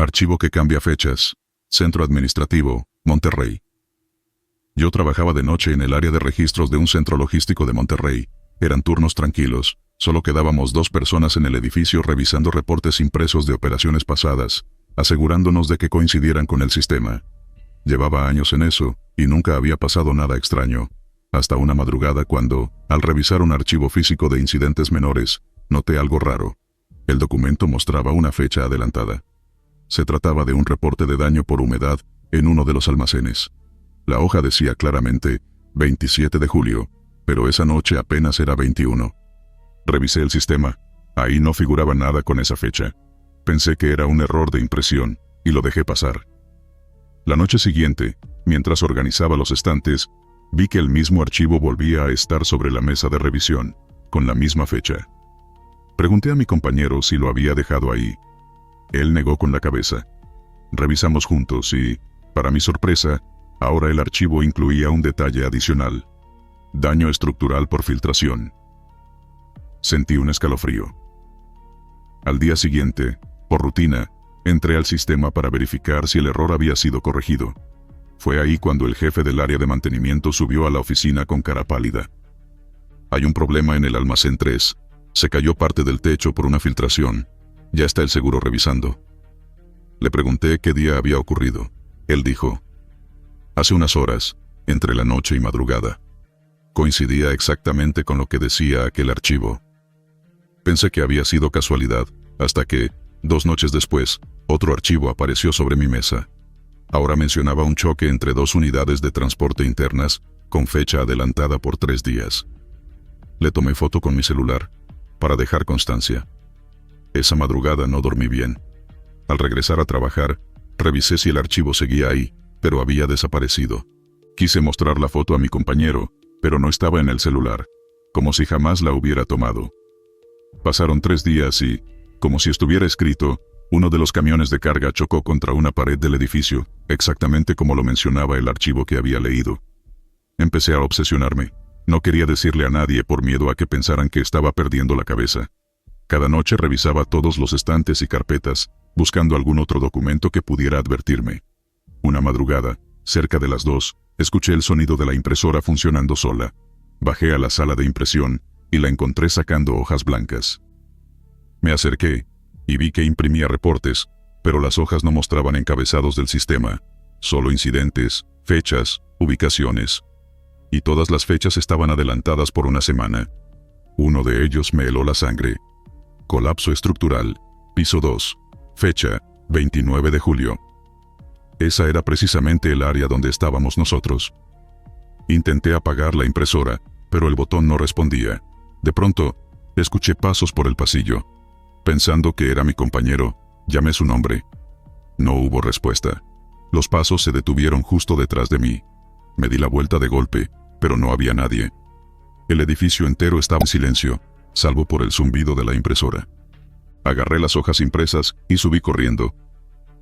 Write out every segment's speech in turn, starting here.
Archivo que cambia fechas. Centro Administrativo, Monterrey. Yo trabajaba de noche en el área de registros de un centro logístico de Monterrey. Eran turnos tranquilos. Solo quedábamos 2 personas en el edificio revisando reportes impresos de operaciones pasadas, asegurándonos de que coincidieran con el sistema. Llevaba años en eso, y nunca había pasado nada extraño. Hasta una madrugada cuando, al revisar un archivo físico de incidentes menores, noté algo raro. El documento mostraba una fecha adelantada. Se trataba de un reporte de daño por humedad en uno de los almacenes. La hoja decía claramente 27 de julio, pero esa noche apenas era 21. Revisé el sistema. Ahí no figuraba nada con esa fecha. Pensé que era un error de impresión, y lo dejé pasar. La noche siguiente, mientras organizaba los estantes, vi que el mismo archivo volvía a estar sobre la mesa de revisión, con la misma fecha. Pregunté a mi compañero si lo había dejado ahí. Él negó con la cabeza. Revisamos juntos y, para mi sorpresa, ahora el archivo incluía un detalle adicional. Daño estructural por filtración. Sentí un escalofrío. Al día siguiente, por rutina, entré al sistema para verificar si el error había sido corregido. Fue ahí cuando el jefe del área de mantenimiento subió a la oficina con cara pálida. Hay un problema en el almacén 3. Se cayó parte del techo por una filtración. Ya está el seguro revisando. Le pregunté qué día había ocurrido. Él dijo: hace unas horas, entre la noche y madrugada. Coincidía exactamente con lo que decía aquel archivo. Pensé que había sido casualidad, hasta que, 2 noches después, otro archivo apareció sobre mi mesa. Ahora mencionaba un choque entre 2 unidades de transporte internas, con fecha adelantada por 3 días. Le tomé foto con mi celular, para dejar constancia. Esa madrugada no dormí bien. Al regresar a trabajar, revisé si el archivo seguía ahí, pero había desaparecido. Quise mostrar la foto a mi compañero, pero no estaba en el celular, como si jamás la hubiera tomado. Pasaron 3 días y, como si estuviera escrito, uno de los camiones de carga chocó contra una pared del edificio, exactamente como lo mencionaba el archivo que había leído. Empecé a obsesionarme. No quería decirle a nadie por miedo a que pensaran que estaba perdiendo la cabeza. Cada noche revisaba todos los estantes y carpetas, buscando algún otro documento que pudiera advertirme. Una madrugada, cerca de las 2, escuché el sonido de la impresora funcionando sola. Bajé a la sala de impresión, y la encontré sacando hojas blancas. Me acerqué, y vi que imprimía reportes, pero las hojas no mostraban encabezados del sistema, solo incidentes, fechas, ubicaciones. Y todas las fechas estaban adelantadas por una semana. Uno de ellos me heló la sangre. Colapso estructural, piso 2, fecha, 29 de julio. Esa era precisamente el área donde estábamos nosotros. Intenté apagar la impresora, pero el botón no respondía. De pronto, escuché pasos por el pasillo. Pensando que era mi compañero, llamé su nombre. No hubo respuesta. Los pasos se detuvieron justo detrás de mí. Me di la vuelta de golpe, pero no había nadie. El edificio entero estaba en silencio, salvo por el zumbido de la impresora. Agarré las hojas impresas y subí corriendo.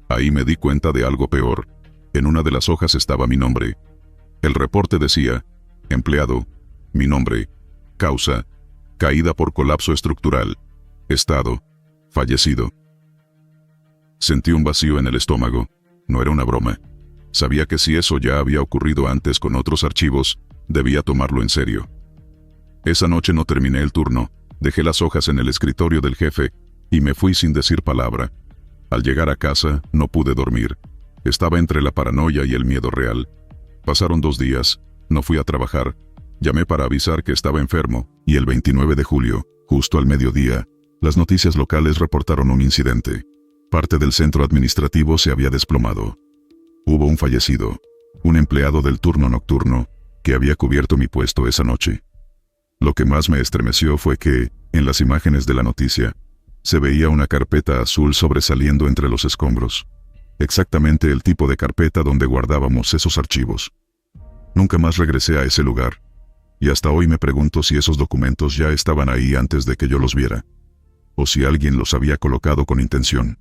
Ahí me di cuenta de algo peor. En una de las hojas estaba mi nombre. El reporte decía: empleado, mi nombre, causa, caída por colapso estructural, estado, fallecido. Sentí un vacío en el estómago. No era una broma. Sabía que si eso ya había ocurrido antes con otros archivos, debía tomarlo en serio. Esa noche no terminé el turno, dejé las hojas en el escritorio del jefe, y me fui sin decir palabra. Al llegar a casa, no pude dormir. Estaba entre la paranoia y el miedo real. Pasaron 2 días, no fui a trabajar. Llamé para avisar que estaba enfermo, y el 29 de julio, justo al mediodía, las noticias locales reportaron un incidente. Parte del centro administrativo se había desplomado. Hubo un fallecido, un empleado del turno nocturno, que había cubierto mi puesto esa noche. Lo que más me estremeció fue que, en las imágenes de la noticia, se veía una carpeta azul sobresaliendo entre los escombros. Exactamente el tipo de carpeta donde guardábamos esos archivos. Nunca más regresé a ese lugar. Y hasta hoy me pregunto si esos documentos ya estaban ahí antes de que yo los viera. O si alguien los había colocado con intención.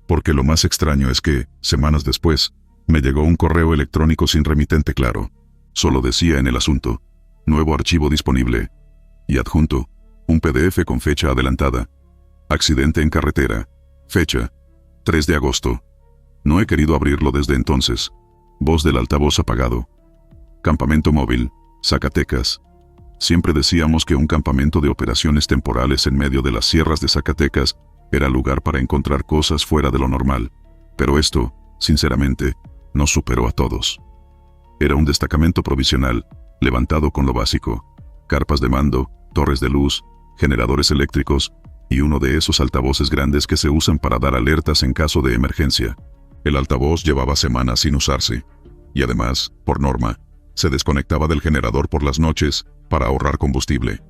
Porque lo más extraño es que, semanas después, me llegó un correo electrónico sin remitente claro. Solo decía en el asunto: nuevo archivo disponible. Y adjunto, un PDF con fecha adelantada. Accidente en carretera. Fecha: 3 de agosto. No he querido abrirlo desde entonces. Voz del altavoz apagado. Campamento móvil, Zacatecas. Siempre decíamos que un campamento de operaciones temporales en medio de las sierras de Zacatecas era lugar para encontrar cosas fuera de lo normal. Pero esto, sinceramente, nos superó a todos. Era un destacamento provisional, levantado con lo básico: carpas de mando, torres de luz, generadores eléctricos, y uno de esos altavoces grandes que se usan para dar alertas en caso de emergencia. El altavoz llevaba semanas sin usarse, y además, por norma, se desconectaba del generador por las noches para ahorrar combustible.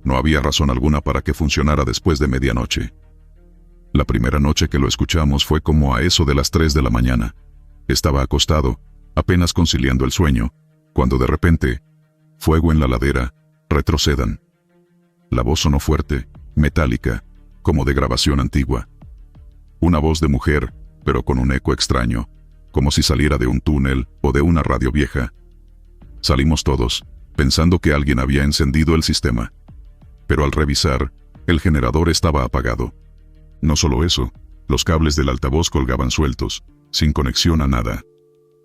No había razón alguna para que funcionara después de medianoche. La primera noche que lo escuchamos fue como a eso de las 3 de la mañana. Estaba acostado, apenas conciliando el sueño, cuando de repente, fuego en la ladera, retrocedan. La voz sonó fuerte, metálica, como de grabación antigua. Una voz de mujer, pero con un eco extraño, como si saliera de un túnel o de una radio vieja. Salimos todos, pensando que alguien había encendido el sistema. Pero al revisar, el generador estaba apagado. No solo eso, los cables del altavoz colgaban sueltos, sin conexión a nada.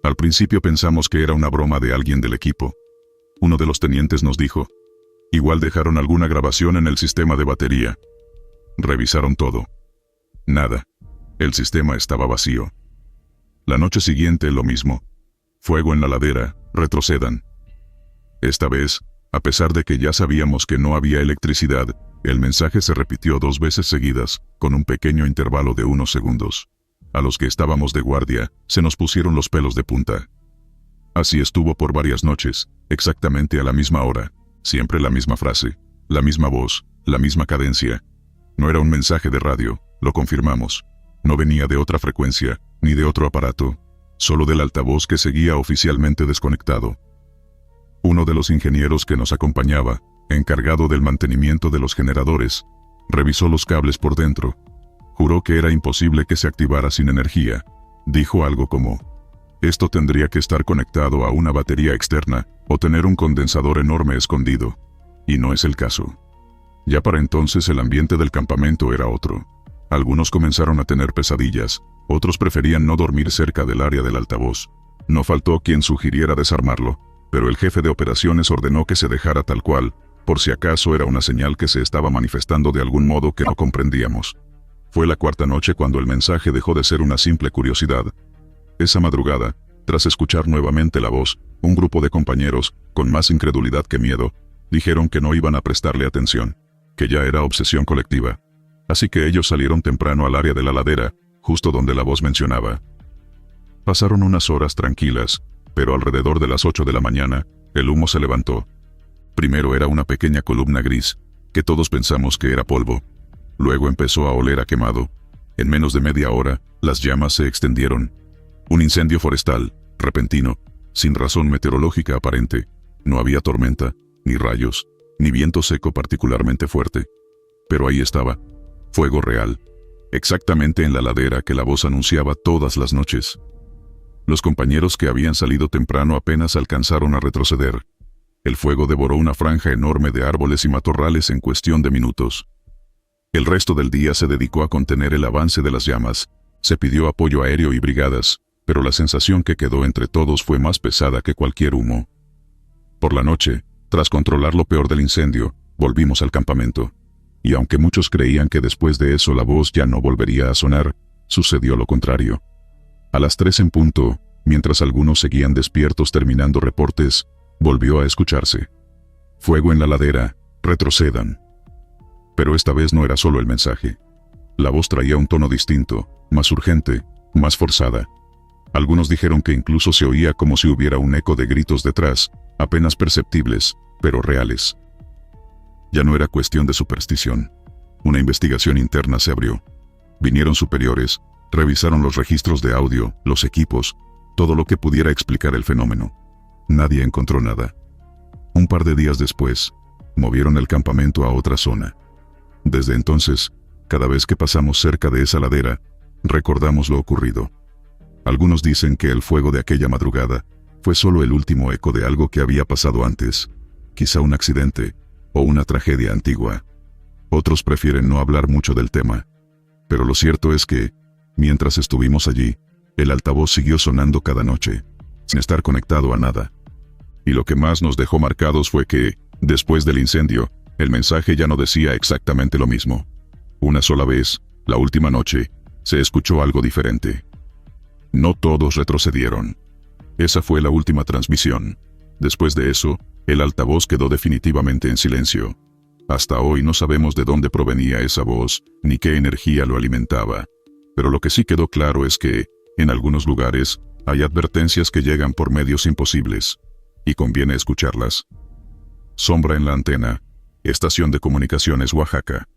Al principio pensamos que era una broma de alguien del equipo. Uno de los tenientes nos dijo: igual dejaron alguna grabación en el sistema de batería. Revisaron todo. Nada. El sistema estaba vacío. La noche siguiente lo mismo. Fuego en la ladera, retrocedan. Esta vez, a pesar de que ya sabíamos que no había electricidad, el mensaje se repitió 2 veces seguidas, con un pequeño intervalo de unos segundos. A los que estábamos de guardia, se nos pusieron los pelos de punta. Así estuvo por varias noches, exactamente a la misma hora, siempre la misma frase, la misma voz, la misma cadencia. No era un mensaje de radio, lo confirmamos. No venía de otra frecuencia, ni de otro aparato, solo del altavoz que seguía oficialmente desconectado. Uno de los ingenieros que nos acompañaba, encargado del mantenimiento de los generadores, revisó los cables por dentro. Juró que era imposible que se activara sin energía. Dijo algo como: esto tendría que estar conectado a una batería externa, o tener un condensador enorme escondido. Y no es el caso. Ya para entonces el ambiente del campamento era otro. Algunos comenzaron a tener pesadillas, otros preferían no dormir cerca del área del altavoz. No faltó quien sugiriera desarmarlo, pero el jefe de operaciones ordenó que se dejara tal cual, por si acaso era una señal que se estaba manifestando de algún modo que no comprendíamos. Fue la 4ª noche cuando el mensaje dejó de ser una simple curiosidad. Esa madrugada, tras escuchar nuevamente la voz, un grupo de compañeros, con más incredulidad que miedo, dijeron que no iban a prestarle atención, que ya era obsesión colectiva. Así que ellos salieron temprano al área de la ladera, justo donde la voz mencionaba. Pasaron unas horas tranquilas, pero alrededor de las 8 de la mañana, el humo se levantó. Primero era una pequeña columna gris, que todos pensamos que era polvo. Luego empezó a oler a quemado. En menos de media hora, las llamas se extendieron. Un incendio forestal, repentino, sin razón meteorológica aparente. No había tormenta, ni rayos, ni viento seco particularmente fuerte. Pero ahí estaba. Fuego real. Exactamente en la ladera que la voz anunciaba todas las noches. Los compañeros que habían salido temprano apenas alcanzaron a retroceder. El fuego devoró una franja enorme de árboles y matorrales en cuestión de minutos. El resto del día se dedicó a contener el avance de las llamas. Se pidió apoyo aéreo y brigadas, pero la sensación que quedó entre todos fue más pesada que cualquier humo. Por la noche, tras controlar lo peor del incendio, volvimos al campamento. Y aunque muchos creían que después de eso la voz ya no volvería a sonar, sucedió lo contrario. A las 3 en punto, mientras algunos seguían despiertos terminando reportes, volvió a escucharse. Fuego en la ladera, retrocedan. Pero esta vez no era solo el mensaje. La voz traía un tono distinto, más urgente, más forzada. Algunos dijeron que incluso se oía como si hubiera un eco de gritos detrás, apenas perceptibles, pero reales. Ya no era cuestión de superstición. Una investigación interna se abrió. Vinieron superiores, revisaron los registros de audio, los equipos, todo lo que pudiera explicar el fenómeno. Nadie encontró nada. Un par de días después, movieron el campamento a otra zona. Desde entonces, cada vez que pasamos cerca de esa ladera, recordamos lo ocurrido. Algunos dicen que el fuego de aquella madrugada fue solo el último eco de algo que había pasado antes, quizá un accidente o una tragedia antigua. Otros prefieren no hablar mucho del tema. Pero lo cierto es que, Mientras estuvimos allí, el altavoz siguió sonando cada noche, sin estar conectado a nada. Y lo que más nos dejó marcados fue que, después del incendio, el mensaje ya no decía exactamente lo mismo. Una sola vez, la última noche, se escuchó algo diferente. No todos retrocedieron. Esa fue la última transmisión. Después de eso, el altavoz quedó definitivamente en silencio. Hasta hoy no sabemos de dónde provenía esa voz, ni qué energía lo alimentaba. Pero lo que sí quedó claro es que, en algunos lugares, hay advertencias que llegan por medios imposibles, y conviene escucharlas. Sombra en la antena. Estación de Comunicaciones Oaxaca.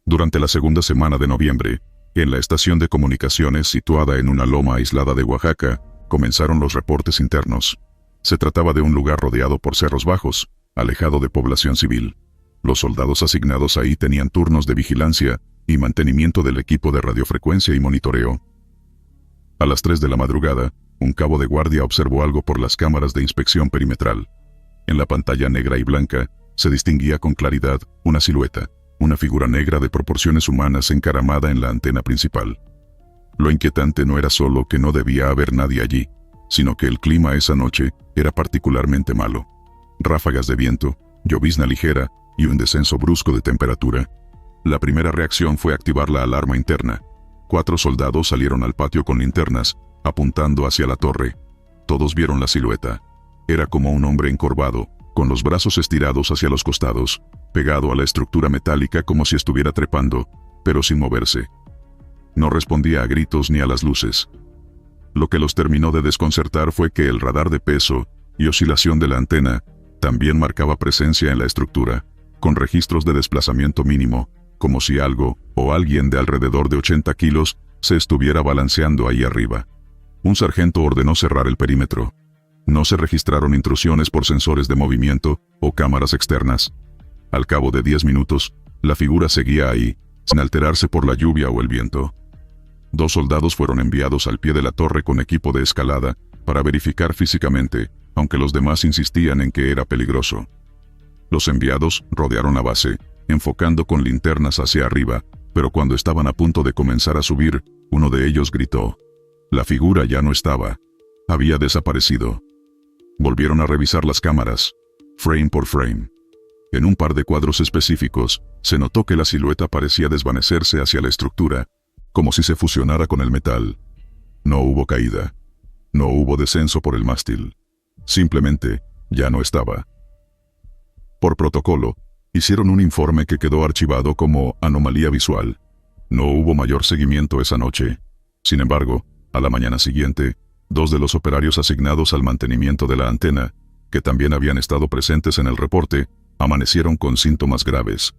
Durante la segunda semana de noviembre, en la estación de comunicaciones situada en una loma aislada de Oaxaca, comenzaron los reportes internos. Se trataba de un lugar rodeado por cerros bajos, alejado de población civil. Los soldados asignados ahí tenían turnos de vigilancia y mantenimiento del equipo de radiofrecuencia y monitoreo. A las 3 de la madrugada, un cabo de guardia observó algo por las cámaras de inspección perimetral. En la pantalla negra y blanca, se distinguía con claridad una silueta, una figura negra de proporciones humanas encaramada en la antena principal. Lo inquietante no era solo que no debía haber nadie allí, sino que el clima esa noche era particularmente malo. Ráfagas de viento, llovizna ligera y un descenso brusco de temperatura. La primera reacción fue activar la alarma interna. 4 soldados salieron al patio con linternas, apuntando hacia la torre. Todos vieron la silueta. Era como un hombre encorvado, con los brazos estirados hacia los costados, pegado a la estructura metálica como si estuviera trepando, pero sin moverse. No respondía a gritos ni a las luces. Lo que los terminó de desconcertar fue que el radar de peso y oscilación de la antena también marcaba presencia en la estructura, con registros de desplazamiento mínimo, como si algo o alguien de alrededor de 80 kilos se estuviera balanceando ahí arriba. Un sargento ordenó cerrar el perímetro. No se registraron intrusiones por sensores de movimiento o cámaras externas. Al cabo de 10 minutos, la figura seguía ahí, sin alterarse por la lluvia o el viento. 2 soldados fueron enviados al pie de la torre con equipo de escalada para verificar físicamente, aunque los demás insistían en que era peligroso. Los enviados rodearon la base, enfocando con linternas hacia arriba, pero cuando estaban a punto de comenzar a subir, uno de ellos gritó. La figura ya no estaba. Había desaparecido. Volvieron a revisar las cámaras, frame por frame. En un par de cuadros específicos, se notó que la silueta parecía desvanecerse hacia la estructura, como si se fusionara con el metal. No hubo caída. No hubo descenso por el mástil. Simplemente, ya no estaba. Por protocolo, hicieron un informe que quedó archivado como anomalía visual. No hubo mayor seguimiento esa noche. Sin embargo, a la mañana siguiente, 2 de los operarios asignados al mantenimiento de la antena, que también habían estado presentes en el reporte, amanecieron con síntomas graves.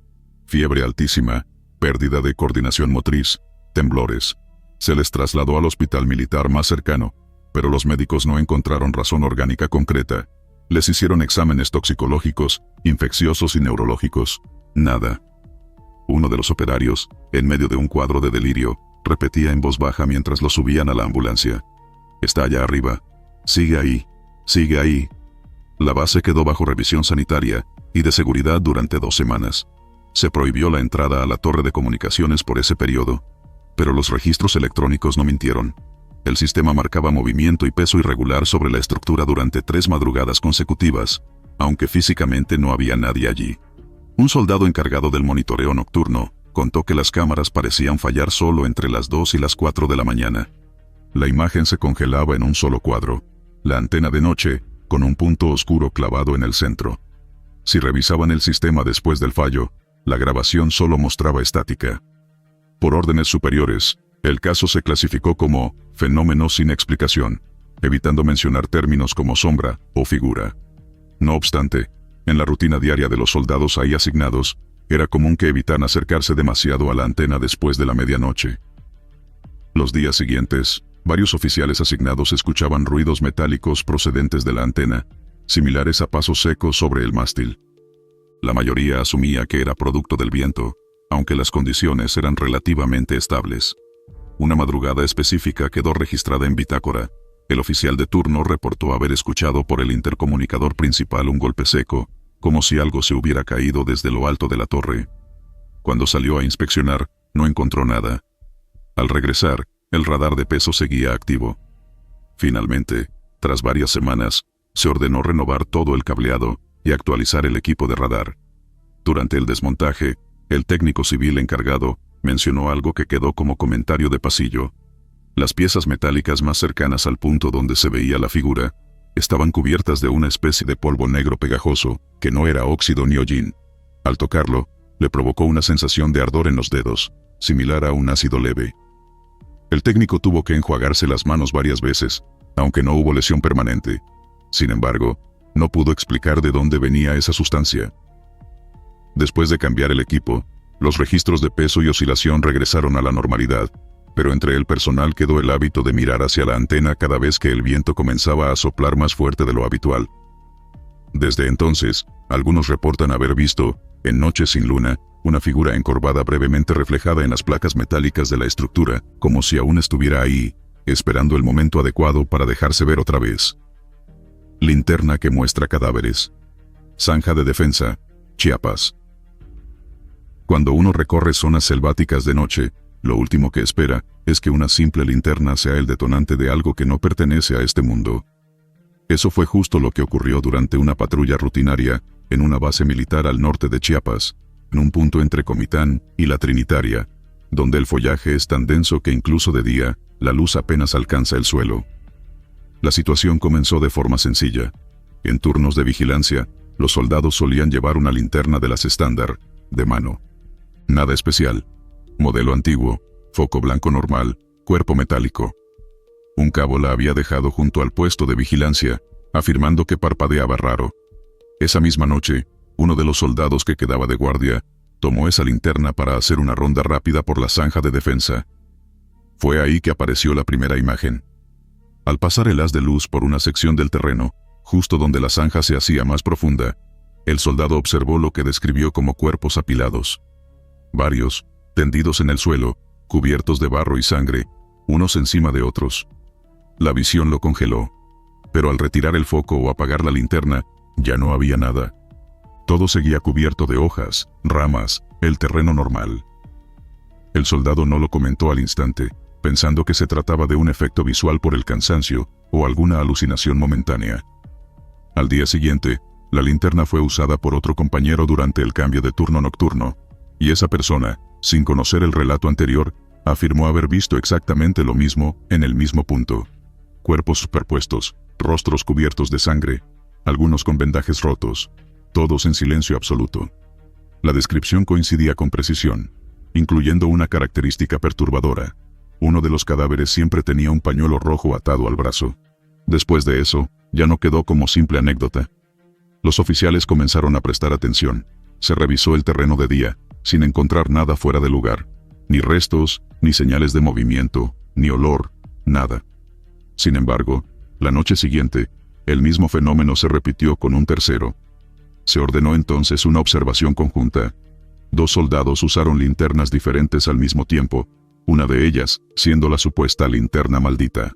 Fiebre altísima, pérdida de coordinación motriz, temblores. Se les trasladó al hospital militar más cercano, pero los médicos no encontraron razón orgánica concreta. Les hicieron exámenes toxicológicos, infecciosos y neurológicos. Nada. Uno de los operarios, en medio de un cuadro de delirio, repetía en voz baja mientras lo subían a la ambulancia. Está allá arriba. Sigue ahí. Sigue ahí. La base quedó bajo revisión sanitaria y de seguridad durante 2 semanas. Se prohibió la entrada a la torre de comunicaciones por ese periodo. Pero los registros electrónicos no mintieron. El sistema marcaba movimiento y peso irregular sobre la estructura durante 3 madrugadas consecutivas, aunque físicamente no había nadie allí. Un soldado encargado del monitoreo nocturno contó que las cámaras parecían fallar solo entre las 2 y las 4 de la mañana. La imagen se congelaba en un solo cuadro, la antena de noche, con un punto oscuro clavado en el centro. Si revisaban el sistema después del fallo, la grabación solo mostraba estática. Por órdenes superiores, el caso se clasificó como fenómeno sin explicación, evitando mencionar términos como sombra o figura. No obstante, en la rutina diaria de los soldados ahí asignados, era común que evitaran acercarse demasiado a la antena después de la medianoche. Los días siguientes, varios oficiales asignados escuchaban ruidos metálicos procedentes de la antena, similares a pasos secos sobre el mástil. La mayoría asumía que era producto del viento, aunque las condiciones eran relativamente estables. Una madrugada específica quedó registrada en bitácora. El oficial de turno reportó haber escuchado por el intercomunicador principal un golpe seco, como si algo se hubiera caído desde lo alto de la torre. Cuando salió a inspeccionar, no encontró nada. Al regresar, El radar de peso seguía activo. Finalmente, tras varias semanas, se ordenó renovar todo el cableado y actualizar el equipo de radar. Durante el desmontaje, el técnico civil encargado mencionó algo que quedó como comentario de pasillo. Las piezas metálicas más cercanas al punto donde se veía la figura estaban cubiertas de una especie de polvo negro pegajoso, que no era óxido ni hollín. Al tocarlo, le provocó una sensación de ardor en los dedos, similar a un ácido leve. El técnico tuvo que enjuagarse las manos varias veces, aunque no hubo lesión permanente. Sin embargo, no pudo explicar de dónde venía esa sustancia. Después de cambiar el equipo, los registros de peso y oscilación regresaron a la normalidad, pero entre el personal quedó el hábito de mirar hacia la antena cada vez que el viento comenzaba a soplar más fuerte de lo habitual. Desde entonces, algunos reportan haber visto, en noches sin luna, una figura encorvada brevemente reflejada en las placas metálicas de la estructura, como si aún estuviera ahí, esperando el momento adecuado para dejarse ver otra vez. Linterna que muestra cadáveres. Zanja de Defensa, Chiapas. Cuando uno recorre zonas selváticas de noche, lo último que espera es que una simple linterna sea el detonante de algo que no pertenece a este mundo. Eso fue justo lo que ocurrió durante una patrulla rutinaria en una base militar al norte de Chiapas, en un punto entre Comitán y La Trinitaria, donde el follaje es tan denso que incluso de día, la luz apenas alcanza el suelo. La situación comenzó de forma sencilla. En turnos de vigilancia, los soldados solían llevar una linterna de las estándar, de mano. Nada especial. Modelo antiguo, foco blanco normal, cuerpo metálico. Un cabo la había dejado junto al puesto de vigilancia, afirmando que parpadeaba raro. Esa misma noche, uno de los soldados que quedaba de guardia, tomó esa linterna para hacer una ronda rápida por la zanja de defensa. Fue ahí que apareció la primera imagen. Al pasar el haz de luz por una sección del terreno, justo donde la zanja se hacía más profunda, el soldado observó lo que describió como cuerpos apilados. Varios, tendidos en el suelo, cubiertos de barro y sangre, unos encima de otros. La visión lo congeló. Pero al retirar el foco o apagar la linterna, ya no había nada. Todo seguía cubierto de hojas, ramas, el terreno normal. El soldado no lo comentó al instante, pensando que se trataba de un efecto visual por el cansancio o alguna alucinación momentánea. Al día siguiente, la linterna fue usada por otro compañero durante el cambio de turno nocturno, y esa persona, sin conocer el relato anterior, afirmó haber visto exactamente lo mismo en el mismo punto. Cuerpos superpuestos, rostros cubiertos de sangre, algunos con vendajes rotos, todos en silencio absoluto. La descripción coincidía con precisión, incluyendo una característica perturbadora. Uno de los cadáveres siempre tenía un pañuelo rojo atado al brazo. Después de eso, ya no quedó como simple anécdota. Los oficiales comenzaron a prestar atención. Se revisó el terreno de día, sin encontrar nada fuera de lugar. Ni restos, ni señales de movimiento, ni olor, nada. Sin embargo, la noche siguiente, el mismo fenómeno se repitió con un tercero. Se ordenó entonces una observación conjunta. 2 soldados usaron linternas diferentes al mismo tiempo, una de ellas siendo la supuesta linterna maldita.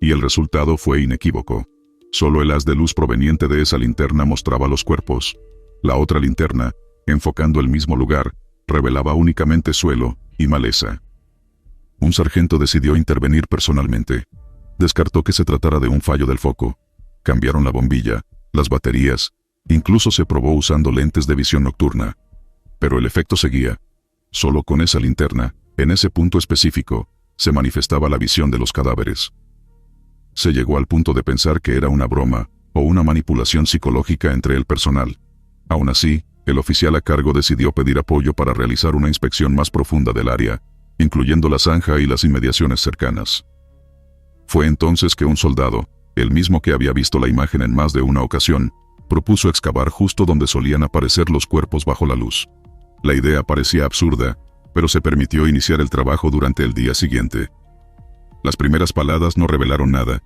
Y el resultado fue inequívoco. Solo el haz de luz proveniente de esa linterna mostraba los cuerpos. La otra linterna, enfocando el mismo lugar, revelaba únicamente suelo y maleza. Un sargento decidió intervenir personalmente. Descartó que se tratara de un fallo del foco. Cambiaron la bombilla, las baterías, incluso se probó usando lentes de visión nocturna. Pero el efecto seguía. Solo con esa linterna, en ese punto específico, se manifestaba la visión de los cadáveres. Se llegó al punto de pensar que era una broma, o una manipulación psicológica entre el personal. Aún así, el oficial a cargo decidió pedir apoyo para realizar una inspección más profunda del área, incluyendo la zanja y las inmediaciones cercanas. Fue entonces que un soldado, el mismo que había visto la imagen en más de una ocasión, propuso excavar justo donde solían aparecer los cuerpos bajo la luz. La idea parecía absurda, pero se permitió iniciar el trabajo durante el día siguiente. Las primeras paladas no revelaron nada,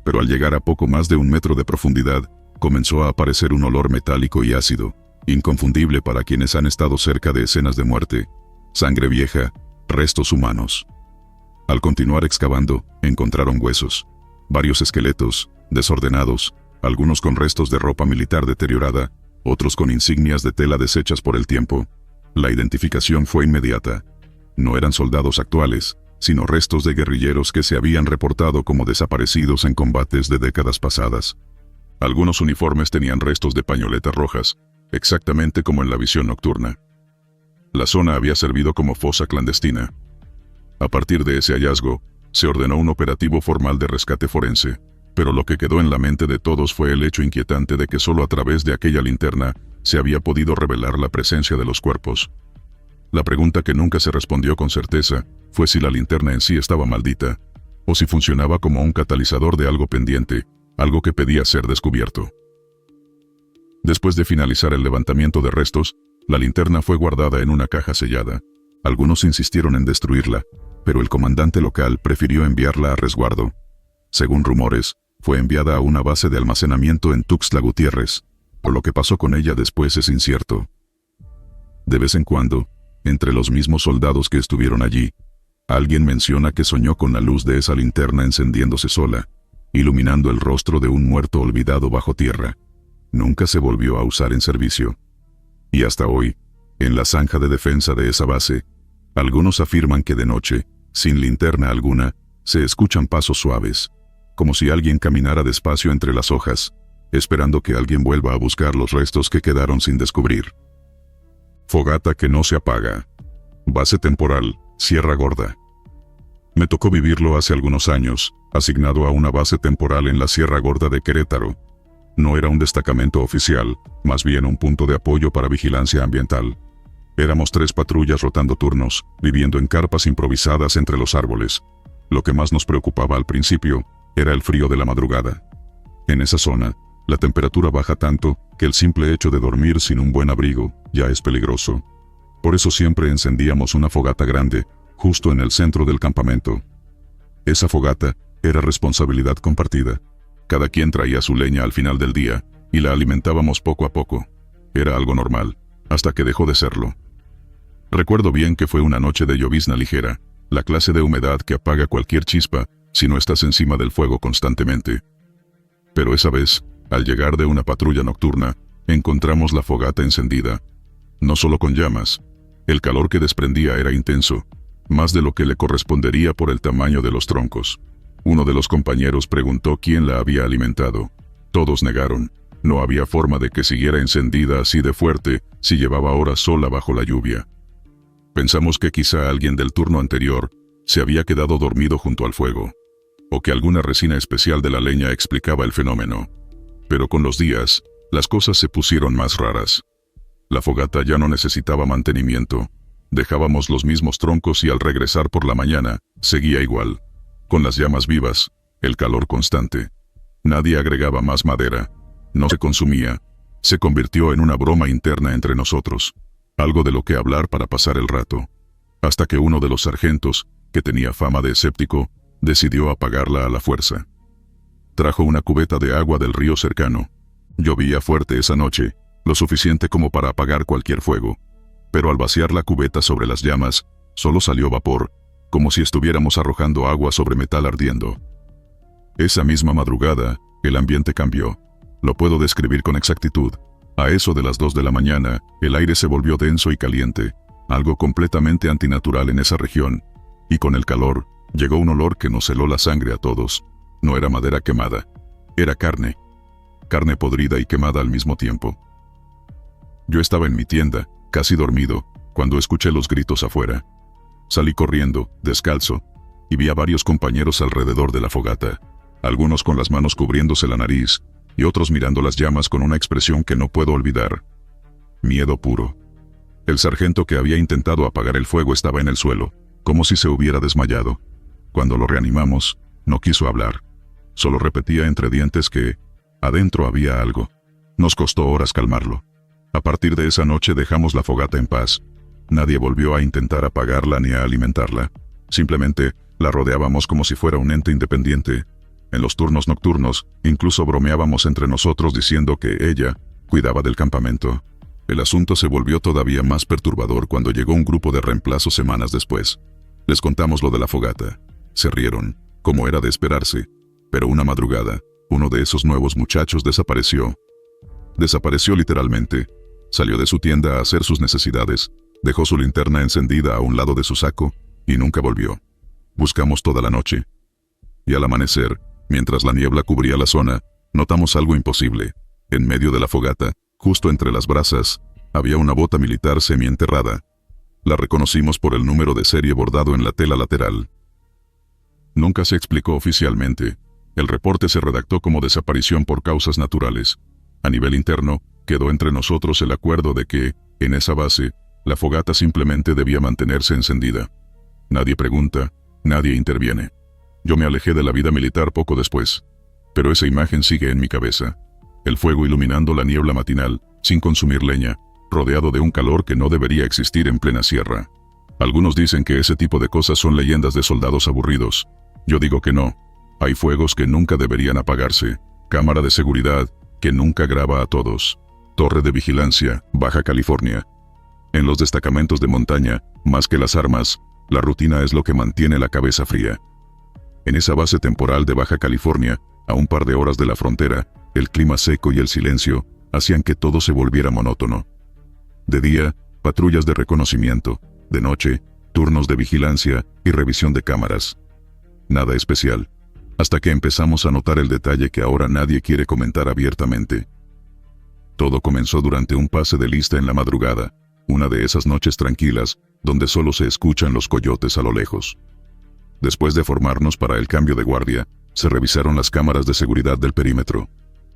pero al llegar a poco más de 1 metro de profundidad, comenzó a aparecer un olor metálico y ácido, inconfundible para quienes han estado cerca de escenas de muerte, sangre vieja, restos humanos. Al continuar excavando, encontraron huesos, varios esqueletos, desordenados, algunos con restos de ropa militar deteriorada, otros con insignias de tela deshechas por el tiempo. La identificación fue inmediata. No eran soldados actuales, sino restos de guerrilleros que se habían reportado como desaparecidos en combates de décadas pasadas. Algunos uniformes tenían restos de pañoletas rojas, exactamente como en la visión nocturna. La zona había servido como fosa clandestina. A partir de ese hallazgo, se ordenó un operativo formal de rescate forense, pero lo que quedó en la mente de todos fue el hecho inquietante de que solo a través de aquella linterna se había podido revelar la presencia de los cuerpos. La pregunta que nunca se respondió con certeza fue si la linterna en sí estaba maldita, o si funcionaba como un catalizador de algo pendiente, algo que pedía ser descubierto. Después de finalizar el levantamiento de restos, la linterna fue guardada en una caja sellada. Algunos insistieron en destruirla, pero el comandante local prefirió enviarla a resguardo. Según rumores, fue enviada a una base de almacenamiento en Tuxtla Gutiérrez, por lo que pasó con ella después es incierto. De vez en cuando, entre los mismos soldados que estuvieron allí, alguien menciona que soñó con la luz de esa linterna encendiéndose sola, iluminando el rostro de un muerto olvidado bajo tierra. Nunca se volvió a usar en servicio. Y hasta hoy, en la zanja de defensa de esa base, algunos afirman que de noche, sin linterna alguna, se escuchan pasos suaves, como si alguien caminara despacio entre las hojas, esperando que alguien vuelva a buscar los restos que quedaron sin descubrir. Fogata que no se apaga. Base temporal, Sierra Gorda. Me tocó vivirlo hace algunos años, asignado a una base temporal en la Sierra Gorda de Querétaro. No era un destacamento oficial, más bien un punto de apoyo para vigilancia ambiental. Éramos 3 patrullas rotando turnos, viviendo en carpas improvisadas entre los árboles. Lo que más nos preocupaba al principio era el frío de la madrugada. En esa zona, la temperatura baja tanto que el simple hecho de dormir sin un buen abrigo ya es peligroso. Por eso siempre encendíamos una fogata grande, justo en el centro del campamento. Esa fogata era responsabilidad compartida. Cada quien traía su leña al final del día, y la alimentábamos poco a poco. Era algo normal, hasta que dejó de serlo. Recuerdo bien que fue una noche de llovizna ligera, la clase de humedad que apaga cualquier chispa si no estás encima del fuego constantemente. Pero esa vez, al llegar de una patrulla nocturna, encontramos la fogata encendida. No solo con llamas, el calor que desprendía era intenso, más de lo que le correspondería por el tamaño de los troncos. Uno de los compañeros preguntó quién la había alimentado. Todos negaron. No había forma de que siguiera encendida así de fuerte si llevaba horas sola bajo la lluvia. Pensamos que quizá alguien del turno anterior se había quedado dormido junto al fuego, o que alguna resina especial de la leña explicaba el fenómeno. Pero con los días, las cosas se pusieron más raras. La fogata ya no necesitaba mantenimiento. Dejábamos los mismos troncos y al regresar por la mañana, seguía igual. Con las llamas vivas, el calor constante. Nadie agregaba más madera. No se consumía. Se convirtió en una broma interna entre nosotros. Algo de lo que hablar para pasar el rato. Hasta que uno de los sargentos, que tenía fama de escéptico, decidió apagarla a la fuerza. Trajo una cubeta de agua del río cercano. Llovía fuerte esa noche, lo suficiente como para apagar cualquier fuego. Pero al vaciar la cubeta sobre las llamas, solo salió vapor, como si estuviéramos arrojando agua sobre metal ardiendo. Esa misma madrugada, el ambiente cambió. Lo puedo describir con exactitud. A eso de las 2 de la mañana, el aire se volvió denso y caliente, algo completamente antinatural en esa región. Y con el calor, llegó un olor que nos heló la sangre a todos. No era madera quemada. Era carne. Carne podrida y quemada al mismo tiempo. Yo estaba en mi tienda, casi dormido, cuando escuché los gritos afuera. Salí corriendo, descalzo, y vi a varios compañeros alrededor de la fogata, algunos con las manos cubriéndose la nariz, y otros mirando las llamas con una expresión que no puedo olvidar. Miedo puro. El sargento que había intentado apagar el fuego estaba en el suelo, como si se hubiera desmayado. Cuando lo reanimamos, no quiso hablar. Solo repetía entre dientes que adentro había algo. Nos costó horas calmarlo. A partir de esa noche dejamos la fogata en paz. Nadie volvió a intentar apagarla ni a alimentarla. Simplemente la rodeábamos como si fuera un ente independiente. En los turnos nocturnos, incluso bromeábamos entre nosotros diciendo que ella cuidaba del campamento. El asunto se volvió todavía más perturbador cuando llegó un grupo de reemplazos semanas después. Les contamos lo de la fogata. Se rieron, como era de esperarse. Pero una madrugada, uno de esos nuevos muchachos desapareció. Desapareció literalmente. Salió de su tienda a hacer sus necesidades, dejó su linterna encendida a un lado de su saco, y nunca volvió. Buscamos toda la noche. Y al amanecer, mientras la niebla cubría la zona, notamos algo imposible. En medio de la fogata, justo entre las brasas, había una bota militar semienterrada. La reconocimos por el número de serie bordado en la tela lateral. Nunca se explicó oficialmente. El reporte se redactó como desaparición por causas naturales. A nivel interno, quedó entre nosotros el acuerdo de que, en esa base, la fogata simplemente debía mantenerse encendida. Nadie pregunta, nadie interviene. Yo me alejé de la vida militar poco después. Pero esa imagen sigue en mi cabeza. El fuego iluminando la niebla matinal, sin consumir leña, rodeado de un calor que no debería existir en plena sierra. Algunos dicen que ese tipo de cosas son leyendas de soldados aburridos. Yo digo que no. Hay fuegos que nunca deberían apagarse. Cámara de seguridad, que nunca graba a todos. Torre de vigilancia, Baja California. En los destacamentos de montaña, más que las armas, la rutina es lo que mantiene la cabeza fría. En esa base temporal de Baja California, a un par de horas de la frontera, el clima seco y el silencio hacían que todo se volviera monótono. De día, patrullas de reconocimiento. De noche, turnos de vigilancia y revisión de cámaras. Nada especial. Hasta que empezamos a notar el detalle que ahora nadie quiere comentar abiertamente. Todo comenzó durante un pase de lista en la madrugada, una de esas noches tranquilas, donde solo se escuchan los coyotes a lo lejos. Después de formarnos para el cambio de guardia, se revisaron las cámaras de seguridad del perímetro.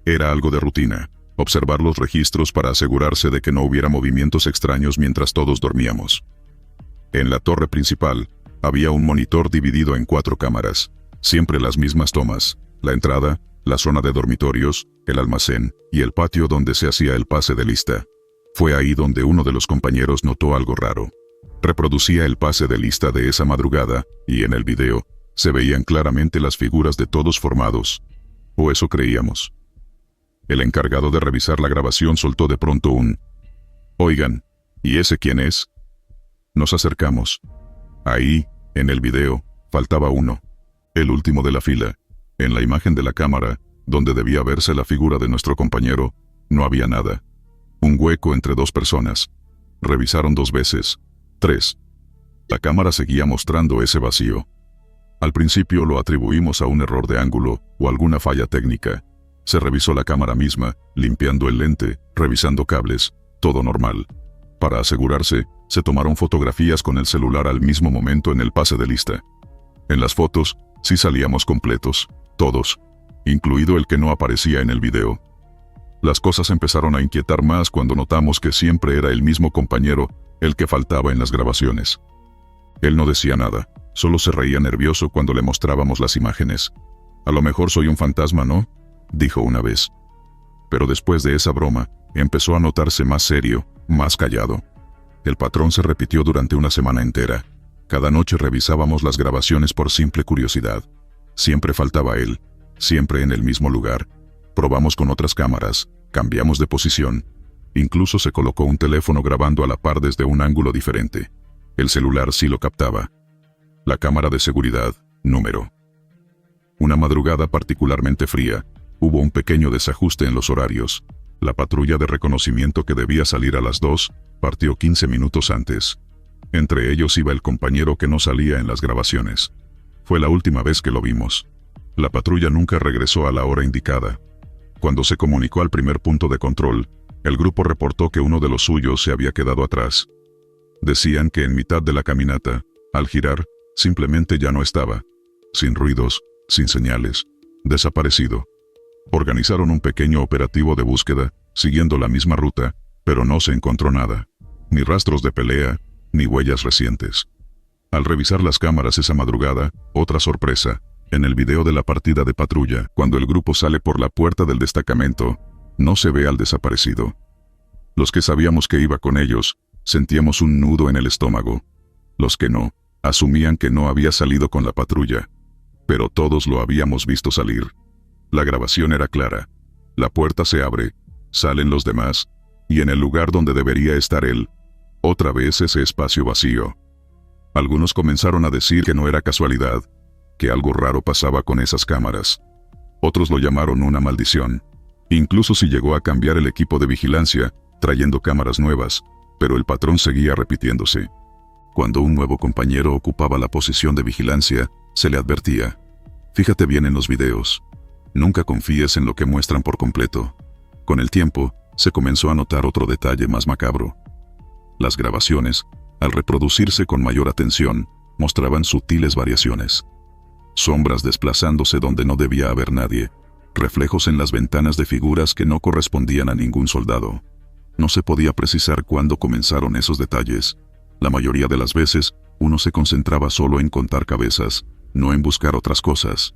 Era algo de rutina, observar los registros para asegurarse de que no hubiera movimientos extraños mientras todos dormíamos. En la torre principal, había un monitor dividido en 4 cámaras, siempre las mismas tomas: la entrada, la zona de dormitorios, el almacén y el patio donde se hacía el pase de lista. Fue ahí donde uno de los compañeros notó algo raro. Reproducía el pase de lista de esa madrugada, y en el video, se veían claramente las figuras de todos formados. O eso creíamos. El encargado de revisar la grabación soltó de pronto un: «Oigan, ¿y ese quién es?». Nos acercamos. Ahí, en el video, faltaba uno. El último de la fila. En la imagen de la cámara, donde debía verse la figura de nuestro compañero, no había nada. Un hueco entre 2 personas. Revisaron 2 veces. 3. La cámara seguía mostrando ese vacío. Al principio lo atribuimos a un error de ángulo o alguna falla técnica. Se revisó la cámara misma, limpiando el lente, revisando cables, todo normal. Para asegurarse, se tomaron fotografías con el celular al mismo momento en el pase de lista. En las fotos, sí salíamos completos, todos, incluido el que no aparecía en el video. Las cosas empezaron a inquietar más cuando notamos que siempre era el mismo compañero el que faltaba en las grabaciones. Él no decía nada, solo se reía nervioso cuando le mostrábamos las imágenes. «A lo mejor soy un fantasma, ¿no?», dijo una vez. Pero después de esa broma, empezó a notarse más serio, más callado. El patrón se repitió durante una semana entera. Cada noche revisábamos las grabaciones por simple curiosidad. Siempre faltaba él, siempre en el mismo lugar. Probamos con otras cámaras, cambiamos de posición. Incluso se colocó un teléfono grabando a la par desde un ángulo diferente. El celular sí lo captaba. La cámara de seguridad, número. Una madrugada particularmente fría, hubo un pequeño desajuste en los horarios. La patrulla de reconocimiento que debía salir a las 2, partió 15 minutos antes. Entre ellos iba el compañero que no salía en las grabaciones. Fue la última vez que lo vimos. La patrulla nunca regresó a la hora indicada. Cuando se comunicó al primer punto de control, el grupo reportó que uno de los suyos se había quedado atrás. Decían que en mitad de la caminata, al girar, simplemente ya no estaba. Sin ruidos, sin señales, desaparecido. Organizaron un pequeño operativo de búsqueda, siguiendo la misma ruta, pero no se encontró nada. Ni rastros de pelea, ni huellas recientes. Al revisar las cámaras esa madrugada, otra sorpresa. En el video de la partida de patrulla, cuando el grupo sale por la puerta del destacamento, no se ve al desaparecido. Los que sabíamos que iba con ellos, sentíamos un nudo en el estómago. Los que no, asumían que no había salido con la patrulla. Pero todos lo habíamos visto salir. La grabación era clara. La puerta se abre, salen los demás, y en el lugar donde debería estar él, otra vez ese espacio vacío. Algunos comenzaron a decir que no era casualidad, que algo raro pasaba con esas cámaras. Otros lo llamaron una maldición. Incluso si llegó a cambiar el equipo de vigilancia, trayendo cámaras nuevas, pero el patrón seguía repitiéndose. Cuando un nuevo compañero ocupaba la posición de vigilancia, se le advertía: fíjate bien en los videos. Nunca confíes en lo que muestran por completo. Con el tiempo, se comenzó a notar otro detalle más macabro. Las grabaciones, al reproducirse con mayor atención, mostraban sutiles variaciones. Sombras desplazándose donde no debía haber nadie, reflejos en las ventanas de figuras que no correspondían a ningún soldado. No se podía precisar cuándo comenzaron esos detalles. La mayoría de las veces, uno se concentraba solo en contar cabezas, no en buscar otras cosas.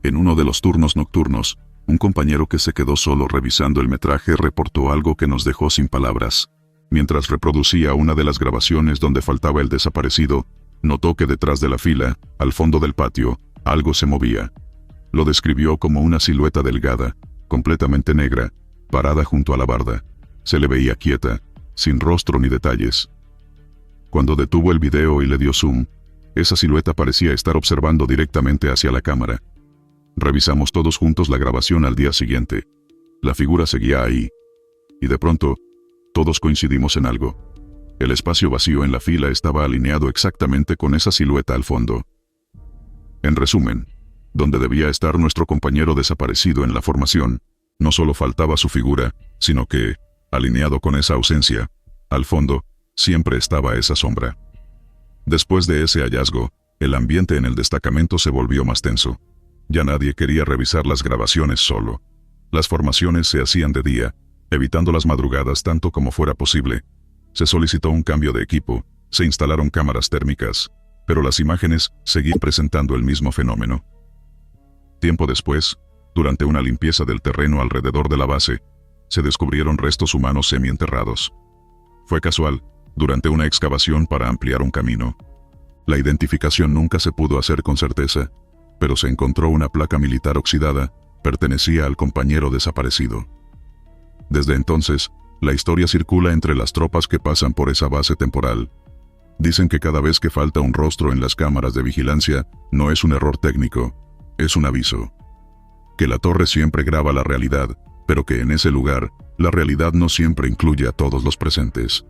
En uno de los turnos nocturnos, un compañero que se quedó solo revisando el metraje reportó algo que nos dejó sin palabras. Mientras reproducía una de las grabaciones donde faltaba el desaparecido, notó que detrás de la fila, al fondo del patio, algo se movía. Lo describió como una silueta delgada, completamente negra, parada junto a la barda. Se le veía quieta, sin rostro ni detalles. Cuando detuvo el video y le dio zoom, esa silueta parecía estar observando directamente hacia la cámara. Revisamos todos juntos la grabación al día siguiente. La figura seguía ahí. Y de pronto, todos coincidimos en algo. El espacio vacío en la fila estaba alineado exactamente con esa silueta al fondo. En resumen, donde debía estar nuestro compañero desaparecido en la formación, no solo faltaba su figura, sino que, alineado con esa ausencia, al fondo, siempre estaba esa sombra. Después de ese hallazgo, el ambiente en el destacamento se volvió más tenso. Ya nadie quería revisar las grabaciones solo. Las formaciones se hacían de día, evitando las madrugadas tanto como fuera posible. Se solicitó un cambio de equipo, se instalaron cámaras térmicas, pero las imágenes seguían presentando el mismo fenómeno. Tiempo después, durante una limpieza del terreno alrededor de la base, se descubrieron restos humanos semienterrados. Fue casual, durante una excavación para ampliar un camino. La identificación nunca se pudo hacer con certeza, pero se encontró una placa militar oxidada, pertenecía al compañero desaparecido. Desde entonces, la historia circula entre las tropas que pasan por esa base temporal. Dicen que cada vez que falta un rostro en las cámaras de vigilancia, no es un error técnico, es un aviso. Que la torre siempre graba la realidad, pero que en ese lugar, la realidad no siempre incluye a todos los presentes.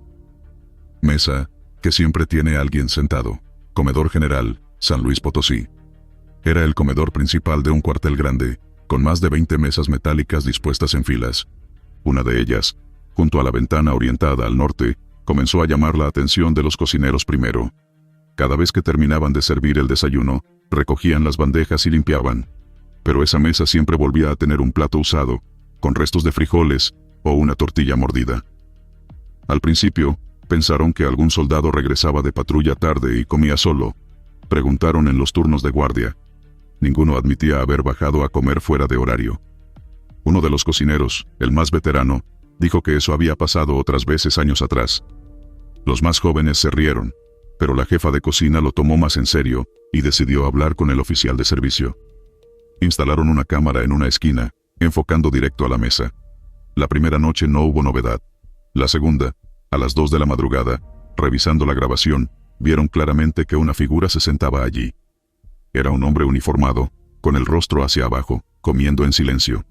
Mesa, que siempre tiene alguien sentado. Comedor General, San Luis Potosí. Era el comedor principal de un cuartel grande, con más de 20 mesas metálicas dispuestas en filas. Una de ellas, junto a la ventana orientada al norte, comenzó a llamar la atención de los cocineros primero. Cada vez que terminaban de servir el desayuno, recogían las bandejas y limpiaban. Pero esa mesa siempre volvía a tener un plato usado, con restos de frijoles o una tortilla mordida. Al principio, pensaron que algún soldado regresaba de patrulla tarde y comía solo. Preguntaron en los turnos de guardia. Ninguno admitía haber bajado a comer fuera de horario. Uno de los cocineros, el más veterano, dijo que eso había pasado otras veces años atrás. Los más jóvenes se rieron, pero la jefa de cocina lo tomó más en serio y decidió hablar con el oficial de servicio. Instalaron una cámara en una esquina, enfocando directo a la mesa. La primera noche no hubo novedad. La segunda, a las 2 de la madrugada, revisando la grabación, vieron claramente que una figura se sentaba allí. Era un hombre uniformado, con el rostro hacia abajo, comiendo en silencio.